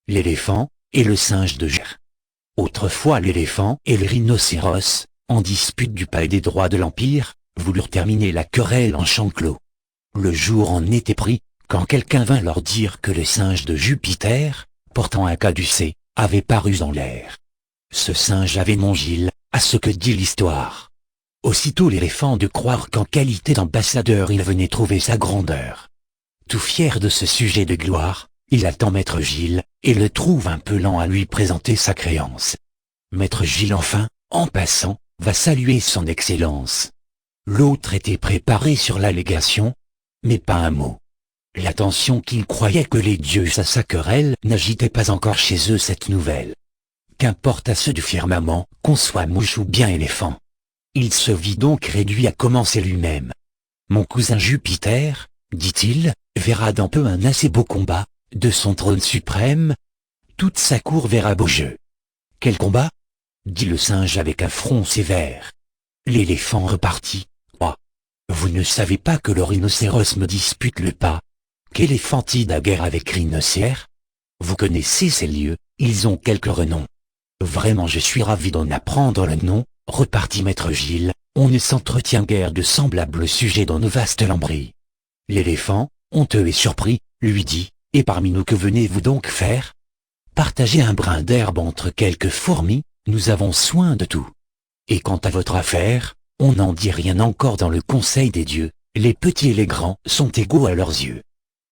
l'éléphant et le singe de Gers. Autrefois l'éléphant et le rhinocéros, en dispute du palais des droits de l'Empire, voulurent terminer la querelle en champ clos. Le jour en était pris, quand quelqu'un vint leur dire que le singe de Jupiter, portant un caducée, avait paru dans l'air. Ce singe avait nom Gilles, à ce que dit l'histoire. Aussitôt l'éléphant de croire qu'en qualité d'ambassadeur il venait trouver sa grandeur. Tout fier de ce sujet de gloire, il attend maître Gilles, et le trouve un peu lent à lui présenter sa créance. Maître Gilles enfin, en passant, va saluer son excellence. L'autre était préparé sur l'allégation, mais pas un mot. L'attention qu'il croyait que les dieux à sa querelle n'agitait pas encore chez eux cette nouvelle. Qu'importe à ceux du firmament, qu'on soit mouche ou bien éléphant. Il se vit donc réduit à commencer lui-même. Mon cousin Jupiter, dit-il, verra dans peu un assez beau combat, de son trône suprême. Toute sa cour verra beau jeu. Quel combat? Dit le singe avec un front sévère. L'éléphant repartit. Oh, vous ne savez pas que le rhinocéros me dispute le pas? Qu'éléphantide a guerre avec rhinocère? Vous connaissez ces lieux, ils ont quelque renom. Vraiment je suis ravi d'en apprendre le nom, repartit maître Gilles, on ne s'entretient guère de semblables sujets dans nos vastes lambris. L'éléphant, honteux et surpris, lui dit, et parmi nous que venez-vous donc faire? Partager un brin d'herbe entre quelques fourmis, nous avons soin de tout. Et quant à votre affaire, on n'en dit rien encore dans le conseil des dieux, les petits et les grands sont égaux à leurs yeux.